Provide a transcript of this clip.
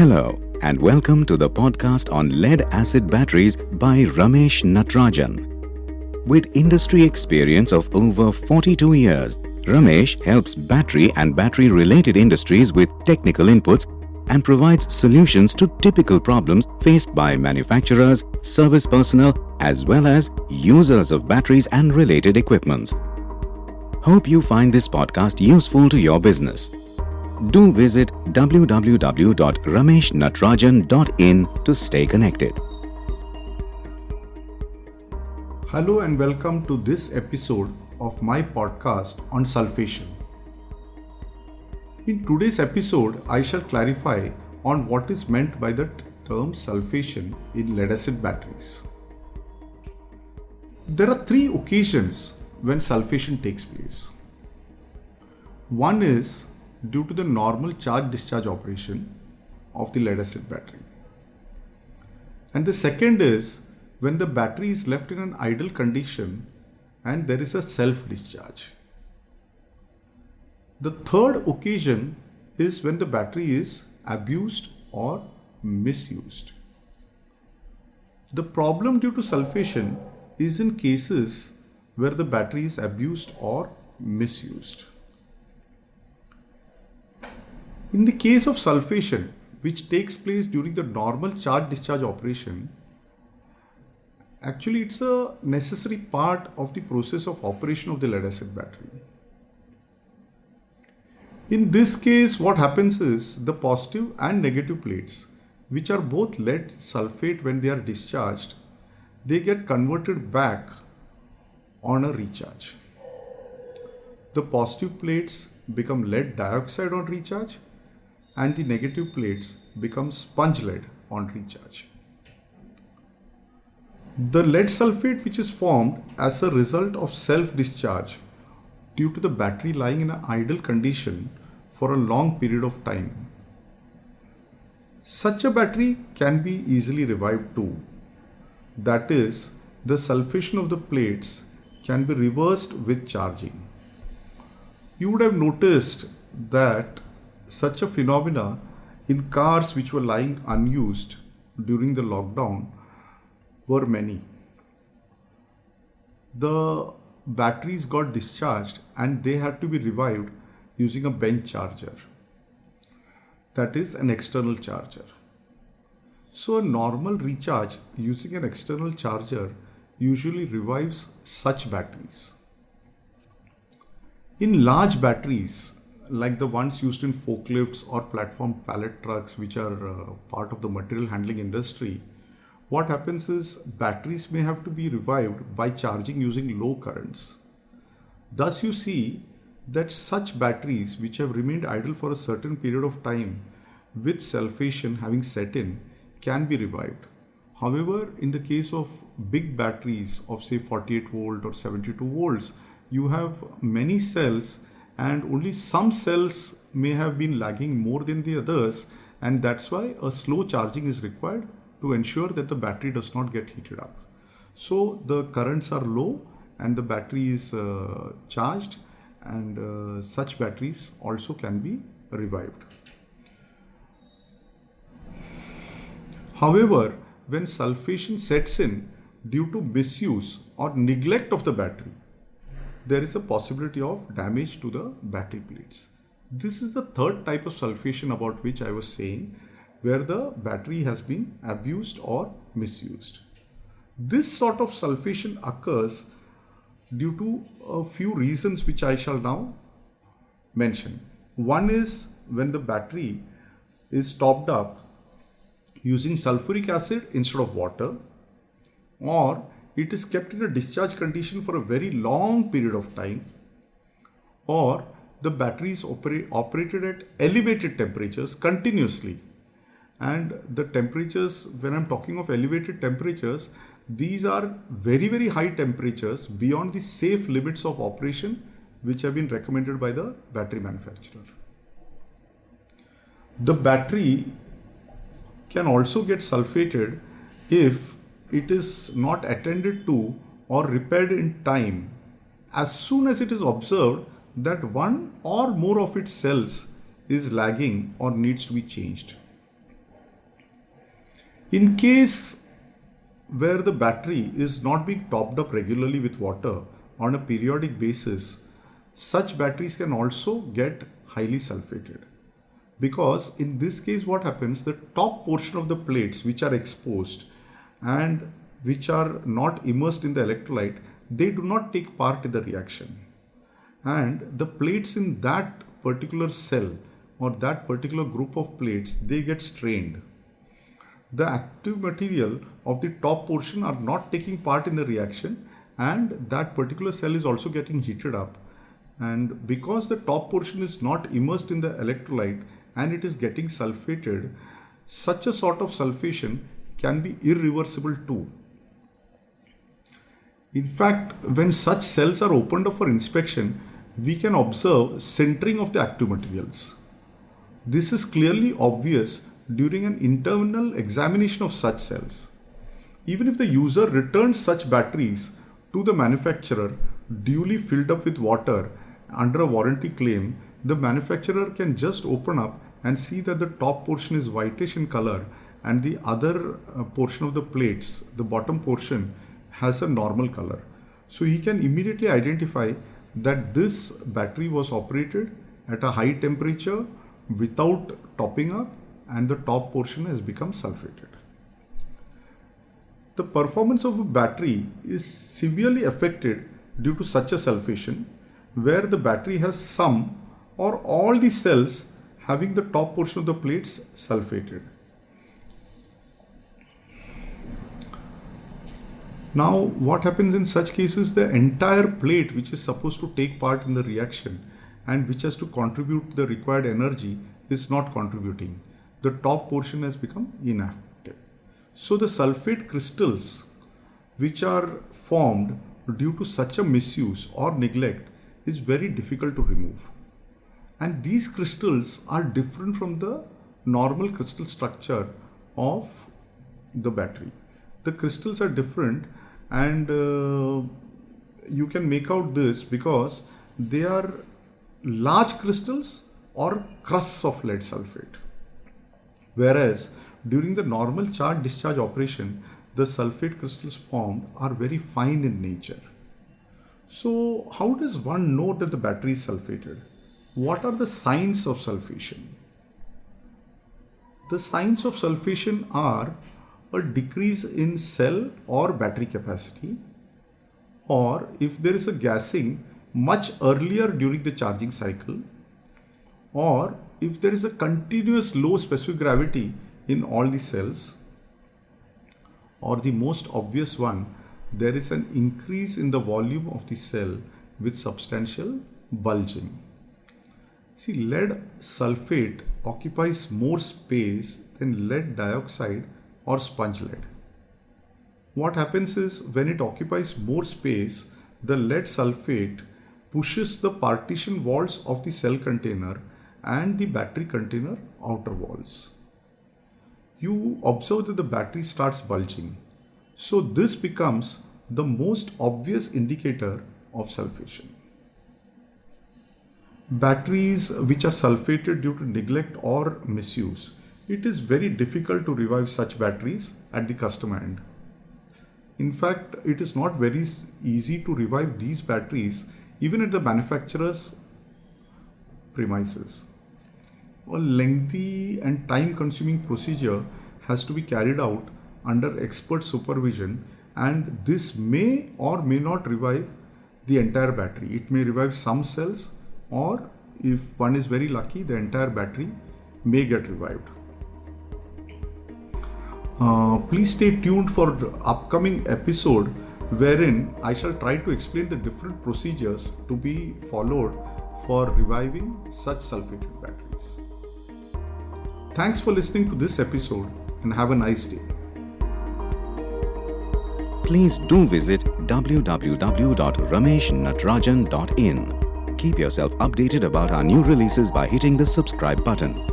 Hello and welcome to the podcast on lead-acid batteries by Ramesh Natarajan. With industry experience of over 42 years, Ramesh helps battery and battery-related industries with technical inputs and provides solutions to typical problems faced by manufacturers, service personnel, as well as users of batteries and related equipments. Hope you find this podcast useful to your business. Do visit www.rameshnatarajan.in to stay connected. Hello and welcome to this episode of my podcast on sulfation. In today's episode, I shall clarify on what is meant by the term sulfation in lead-acid batteries. There are three occasions when sulfation takes place. One is due to the normal charge-discharge operation of the lead-acid battery. And the second is when the battery is left in an idle condition and there is a self-discharge. The third occasion is when the battery is abused or misused. The problem due to sulfation is in cases where the battery is abused or misused. In the case of sulfation, which takes place during the normal charge-discharge operation, actually it's a necessary part of the process of operation of the lead-acid battery. In this case, what happens is the positive and negative plates, which are both lead sulfate when they are discharged, they get converted back on a recharge. The positive plates become lead dioxide on recharge and the negative plates become sponge lead on recharge. The lead sulfate which is formed as a result of self-discharge due to the battery lying in an idle condition for a long period of time. Such a battery can be easily revived too. That is, the sulfation of the plates can be reversed with charging. You would have noticed that such a phenomena in cars which were lying unused during the lockdown were many. The batteries got discharged and they had to be revived using a bench charger. That is an external charger. So a normal recharge using an external charger usually revives such batteries. In large batteries, like the ones used in forklifts or platform pallet trucks, which are part of the material handling industry, what happens is batteries may have to be revived by charging using low currents. Thus you see that such batteries which have remained idle for a certain period of time with sulfation having set in can be revived. However, in the case of big batteries of say 48 volt or 72 volts, you have many cells and only some cells may have been lagging more than the others, and that's why a slow charging is required to ensure that the battery does not get heated up. So the currents are low and the battery is charged, and such batteries also can be revived. However, when sulfation sets in due to misuse or neglect of the battery, there is a possibility of damage to the battery plates. This is the third type of sulfation about which I was saying, where the battery has been abused or misused. This sort of sulfation occurs due to a few reasons which I shall now mention. One is when the battery is topped up using sulfuric acid instead of water, or it is kept in a discharge condition for a very long period of time, or the battery is operated at elevated temperatures continuously. And the temperatures, when I'm talking of elevated temperatures, these are very, very high temperatures beyond the safe limits of operation which have been recommended by the battery manufacturer. The battery can also get sulfated if it is not attended to or repaired in time as soon as it is observed that one or more of its cells is lagging or needs to be changed. In case where the battery is not being topped up regularly with water on a periodic basis, such batteries can also get highly sulfated. Because in this case, what happens, the top portion of the plates which are exposed and which are not immersed in the electrolyte, they do not take part in the reaction. And the plates in that particular cell or that particular group of plates, they get strained. The active material of the top portion are not taking part in the reaction, and that particular cell is also getting heated up. And because the top portion is not immersed in the electrolyte and it is getting sulfated, such a sort of sulfation can be irreversible too. In fact, when such cells are opened up for inspection, we can observe centering of the active materials. This is clearly obvious during an internal examination of such cells. Even if the user returns such batteries to the manufacturer duly filled up with water under a warranty claim, the manufacturer can just open up and see that the top portion is whitish in color and the other portion of the plates, the bottom portion, has a normal color. So he can immediately identify that this battery was operated at a high temperature without topping up, and the top portion has become sulfated. The performance of a battery is severely affected due to such a sulfation, where the battery has some or all the cells having the top portion of the plates sulfated. Now, what happens in such cases? The entire plate, which is supposed to take part in the reaction and which has to contribute the required energy, is not contributing. The top portion has become inactive. So the sulfate crystals which are formed due to such a misuse or neglect is very difficult to remove. And these crystals are different from the normal crystal structure of the battery. The crystals are different, and you can make out this because they are large crystals or crusts of lead sulfate. Whereas during the normal charge discharge operation, the sulfate crystals formed are very fine in nature. So how does one know that the battery is sulfated? What are the signs of sulfation? The signs of sulfation are a decrease in cell or battery capacity, or if there is a gassing much earlier during the charging cycle, or if there is a continuous low specific gravity in all the cells, or the most obvious one, there is an increase in the volume of the cell with substantial bulging. See, lead sulfate occupies more space than lead dioxide or sponge lead. What happens is, when it occupies more space, the lead sulfate pushes the partition walls of the cell container and the battery container outer walls. You observe that the battery starts bulging. So this becomes the most obvious indicator of sulfation. Batteries which are sulfated due to neglect or misuse, it is very difficult to revive such batteries at the customer end. In fact, it is not very easy to revive these batteries even at the manufacturer's premises. A lengthy and time-consuming procedure has to be carried out under expert supervision, and this may or may not revive the entire battery. It may revive some cells, or if one is very lucky, the entire battery may get revived. Please stay tuned for the upcoming episode wherein I shall try to explain the different procedures to be followed for reviving such sulfated batteries. Thanks for listening to this episode and have a nice day. Please do visit www.rameshnatrajan.in. Keep yourself updated about our new releases by hitting the subscribe button.